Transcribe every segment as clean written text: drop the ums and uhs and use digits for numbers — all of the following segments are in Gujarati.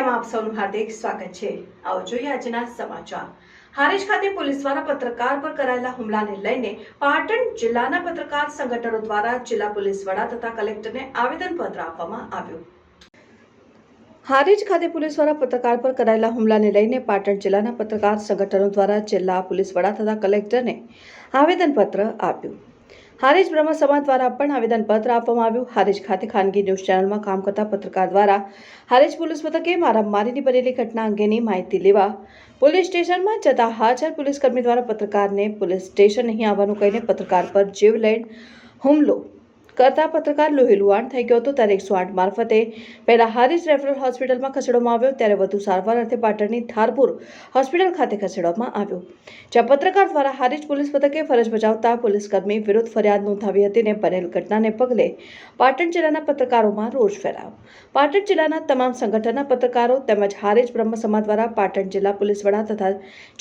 મીડિયામાં આપ સૌનું હાર્દિક સ્વાગત છે। આવો જોઈએ આજના સમાચાર। હારીજ ખાતે પોલીસ દ્વારા પત્રકાર પર કરાયેલા હુમલાને લઈને પાટણ જિલ્લાના પત્રકાર સંગઠનો દ્વારા જિલ્લા પોલીસ વડા તથા કલેક્ટરને આવેદનપત્ર આપવામાં આવ્યું। હારીજ ખાતે પોલીસ દ્વારા પત્રકાર પર કરાયેલા હુમલાને લઈને પાટણ જિલ્લાના પત્રકાર સંગઠનો દ્વારા જિલ્લા પોલીસ વડા તથા કલેક્ટરને આવેદનપત્ર આપ્યું। હારીજ બ્રહ્મ સમાજ દ્વારા પણ આવેદનપત્ર આપવામાં આવ્યું। હારીજ ખાતે ખાનગી ન્યૂઝ ચેનલમાં કામ કરતા પત્રકાર દ્વારા હારીજ પોલીસ મથકે મારામારીની બનેલી ઘટના અંગેની માહિતી લેવા પોલીસ સ્ટેશનમાં જતા હાજર પોલીસકર્મી દ્વારા પત્રકારને પોલીસ સ્ટેશન નહીં આવવાનું કહીને પત્રકાર પર જીવલેણ હુમલો કરતા પત્રકાર લોહીલુહાણ થઈ ગયો હતો। ત્યારે 108 મારફતે પહેલા હારીજ રેફરલ હોસ્પિટલમાં ખસેડવામાં આવ્યો, ત્યારે વધુ સારવાર અર્થે પાટણની ધારપુર હોસ્પિટલ ખાતે ખસેડવામાં આવ્યો, જ્યાં પત્રકાર દ્વારા હારીજ પોલીસ મથકે ફરજ બજાવતા પોલીસકર્મી વિરુદ્ધ ફરિયાદ નોંધાવી હતી ને બનેલ ઘટનાને પગલે પાટણ જિલ્લાના પત્રકારોમાં રોષ ફેલાયો। પાટણ જિલ્લાના તમામ સંગઠનના પત્રકારો તેમજ હારીજ બ્રહ્મ સમાજ દ્વારા પાટણ જિલ્લા પોલીસ વડા તથા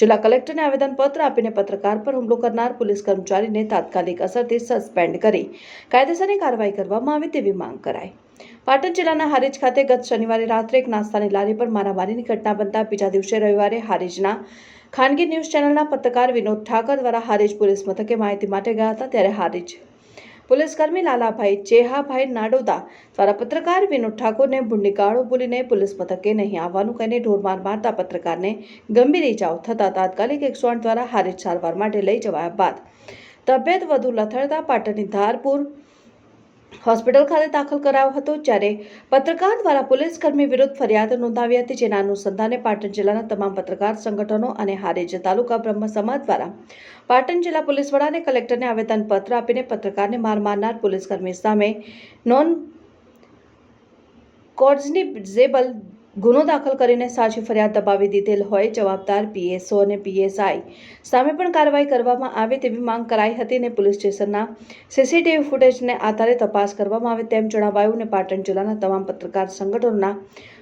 જિલ્લા કલેક્ટરને આવેદનપત્ર આપીને પત્રકાર પર હુમલો કરનાર પોલીસ કર્મચારીને તાત્કાલિક અસરથી સસ્પેન્ડ કરી કાયદેસર કાર્યવાહી કરવામાં આવે તેવી માંગ કરાઈ। પાટણ જિલ્લાના હારીજ ખાતે ગત શનિવારે રાત્રે એક નાસ્તાની લારી પર મારામારીની ઘટના બનતા બીજા દિવસે રવિવારે હારીજના ખાનગી ન્યૂઝ ચેનલના પત્રકાર વિનોદ ઠાકર દ્વારા હારીજ પોલીસ મથકે માહિતી માટે ગયા હતા, ત્યારે હારીજ પોલીસકર્મી લાલાભાઈ ચેહાભાઈ નાડોદા દ્વારા પત્રકાર વિનોદ ઠાકોરને ભૂંડી ગાળો બોલીને પોલીસ મથકે નહીં આવવાનું કહીને ઢોરમાર મારતા પત્રકારને ગંભીર ઇજાઓ થતા તાત્કાલિક 108 દ્વારા હારીજ સારવાર માટે લઈ જવાયા બાદ તબિયત વધુ લથડતા પાટણની ધારપુર હોસ્પિટલ ખાતે દાખલ કરાયો હતો, જ્યારે પત્રકાર દ્વારા પોલીસકર્મી વિરુદ્ધ ફરિયાદ નોંધાવી હતી, જેના અનુસંધાને પાટણ જિલ્લાના તમામ પત્રકાર સંગઠનો અને હારીજ તાલુકા બ્રહ્મ સમાજ દ્વારા પાટણ જિલ્લા પોલીસ વડા અને કલેક્ટરને આવેદનપત્ર આપીને પત્રકારને મારનાર પોલીસકર્મી સામે નોન કોગ્નિઝેબલ ગુનો દાખલ કરીને સાચી ફરિયાદ દબાવી દીધેલ હોય જવાબદાર પીએસઓ અને પીએસઆઈ સામે પણ કાર્યવાહી કરવામાં આવે તેવી માંગ કરાઈ હતી અને પોલીસ સ્ટેશનના સીસીટીવી ફૂટેજને આધારે તપાસ કરવામાં આવે તેમ જણાવાયું। અને પાટણ જિલ્લાના તમામ પત્રકાર સંગઠનોના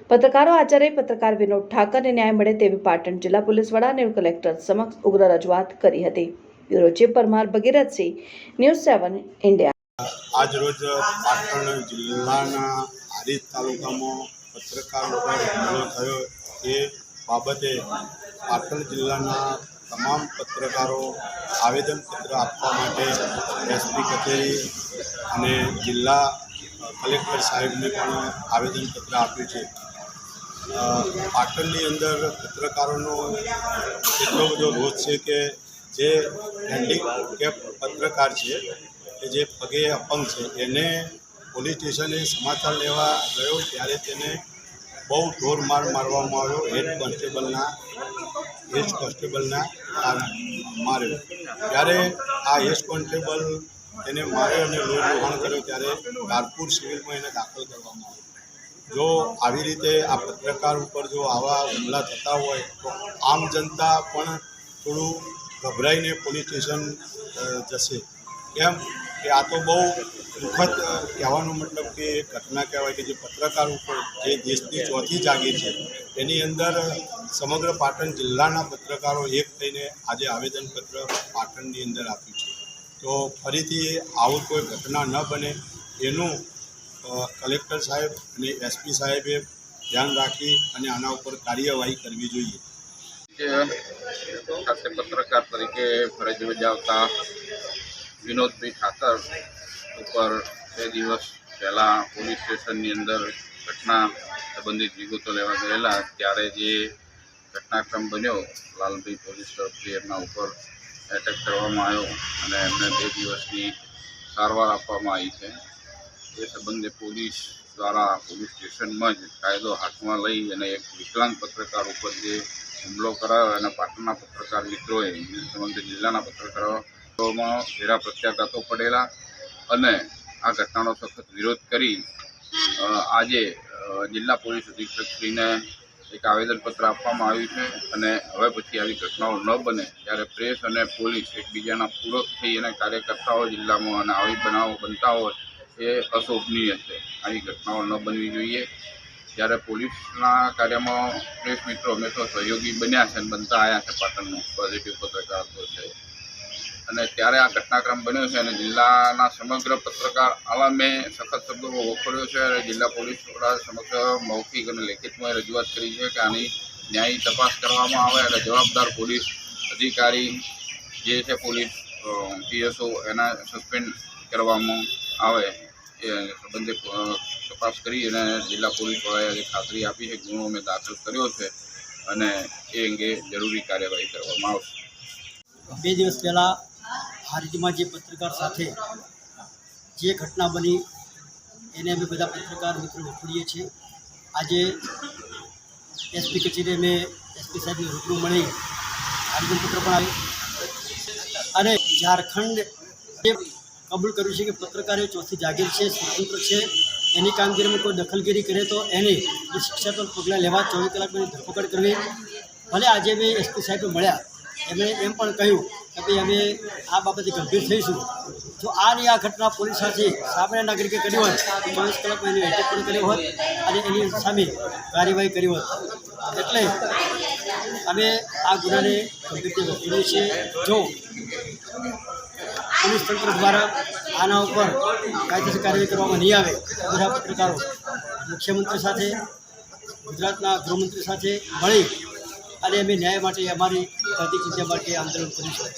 પત્રકારો હાજર રહી પત્રકાર વિનોદ ઠાકરને ન્યાય મળે તેવી પાટણ જિલ્લા પોલીસ વડા અને કલેક્ટર સમક્ષ ઉગ્ર રજૂઆત કરી હતી। Bureau chief Parmar Bhagirathsinh, news 7 India. આજ રોજ પાટણ જિલ્લાના હારીજ તાલુકામાં પત્રકાર ઉપર હુમલો થયો એ બાબતે પાટણ જિલ્લાના તમામ પત્રકારો આવેદનપત્ર આપવા માટે એસપી કચેરી અને જિલ્લા કલેક્ટર સાહેબને પણ આવેદનપત્ર આપ્યું છે। પાટણની અંદર પત્રકારોનો એટલો બધો રોષ છે કે જે હેન્ડીકેપ પત્રકાર છે કે જે પગે અપંગ છે એને પોલીસ સ્ટેશને સમાચાર લેવા ગયો ત્યારે તેને બહુ ઢોરમાર મારવામાં આવ્યો। હેડ કોન્સ્ટેબલના માર્યો, ત્યારે આ હેડ કોન્સ્ટેબલ તેને માર્યો અને લોહીલુહાણ કર્યો, ત્યારે ધારપુર સિવિલમાં એને દાખલ કરવામાં આવ્યો। જો આવી રીતે આ પત્રકાર ઉપર જો આવા હુમલા થતા હોય તો આમ જનતા પણ થોડું ગભરાઈને પોલીસ સ્ટેશન જશે, કેમ કે આ તો બહુ દુઃખદ કહેવાનો મતલબ કે ઘટના કહેવાય કે જે પત્રકાર ઉપર જે દેશની ચોથી જાગીર છે એની અંદર સમગ્ર પાટણ જિલ્લાના પત્રકારો એક થઈને આજે આવેદનપત્ર પાટણની અંદર આપ્યું છે। તો ફરીથી આવું કોઈ ઘટના ન બને એનું કલેક્ટર સાહેબ અને એસપી સાહેબે ધ્યાન રાખી અને આના ઉપર કાર્યવાહી કરવી જોઈએ। ખાતે પત્રકાર તરીકે ફરજ બજાવતા વિનોદભાઈ ઠાકર ઉપર 2 દિવસ પહેલાં પોલીસ સ્ટેશનની અંદર ઘટના સંબંધિત વિગતો લેવા ગયેલા, ત્યારે જે ઘટનાક્રમ બન્યો લાલભાઈ પોલીસ તરફથી એમના ઉપર એટેક કરવામાં આવ્યો અને એમને 2 દિવસની સારવાર આપવામાં આવી છે। એ સંબંધે પોલીસ દ્વારા પોલીસ સ્ટેશનમાં જ કાયદો હાથમાં લઈ અને એક વિકલાંગ પત્રકાર ઉપર જે હુમલો કરાયો અને પાટણના પત્રકાર મિત્રોએ સમગ્ર જિલ્લાના પત્રકારોમાં ઘેરા પ્રત્યાઘાતો પડેલા અને આ ઘટનાનો સખત વિરોધ કરી આજે જિલ્લા પોલીસ અધિક્ષકશ્રીને એક આવેદનપત્ર આપવામાં આવ્યું છે। અને હવે પછી આવી ઘટનાઓ ન બને ત્યારે પ્રેસ અને પોલીસ એકબીજાના પૂરક થઈ અને કાર્ય કરતા હોય જિલ્લામાં અને આવી બનાવો બનતા હોય એ અશોભનીય છે। આવી ઘટનાઓ ન બનવી જોઈએ। જ્યારે પોલીસના કાર્યમાં પ્રેસ મિત્રો હંમેશા સહયોગી બન્યા છે અને બનતા આવ્યા છે। પાટણનો પોઝિટિવ પત્રકારત્વ છે અને ત્યારે આ ઘટનાક્રમ બન્યો છે અને જિલ્લાના સમગ્ર પત્રકાર આલમે સખત શબ્દોમાં વખોડ્યો છે અને જિલ્લા પોલીસ વડા સમક્ષ મૌખિક અને લેખિતમાં રજૂઆત કરી છે કે આની ન્યાયી તપાસ કરવામાં આવે અને જવાબદાર પોલીસ અધિકારી જે છે પોલીસ પીએસઓ એના સસ્પેન્ડ કરવામાં આવે એ સંબંધિત તપાસ કરી અને જિલ્લા પોલીસ વડાએ ખાતરી આપી છે ગુનો અમે દાખલ કર્યો છે અને એ અંગે જરૂરી કાર્યવાહી કરવામાં આવશે. 2 દિવસ પહેલાં હારીજમાં જે પત્રકાર સાથે જે ઘટના બની એને અમે બધા પત્રકાર મિત્રો વખોડીએ છીએ. આજે એસપી કચેરી અમે એસપી સાહેબને રૂબરૂ મળી આવેદનપત્ર પણ આવ્યું અને ઝારખંડ એ કબૂલ કર્યું છે કે પત્રકારો ચોથી જાગીર છે, સ્વતંત્ર છે, એની કામગીરીમાં કોઈ દખલગીરી કરે તો એને જે શિક્ષાત્મક પગલાં લેવા 24 કલાકની ધરપકડ કરવી. ભલે આજે અમે એસપી સાહેબને મળ્યા એમણે એમ પણ કહ્યું કે ભાઈ અમે આ બાબતે ગંભીર થઈશું. જો આ ઘટના પોલીસ સાથે સામાન્ય નાગરિકે કરી હોત તો 24 કલાકમાં એની અટક પણ કર્યો હોત અને એની સામે કાર્યવાહી કરી હોત. એટલે અમે આ ગુનાને ગંભીરથી વખોડીએ છીએ. જો પોલીસ તંત્ર દ્વારા આના ઉપર કાયદેસર કાર્યવાહી કરવામાં નહીં આવે તો બધા પત્રકારો મુખ્યમંત્રી સાથે, ગુજરાતના ગૃહમંત્રી સાથે મળી અને અમે ન્યાય માટે અમારી પ્રતિજ્ઞા માટે આંદોલન કરીશું.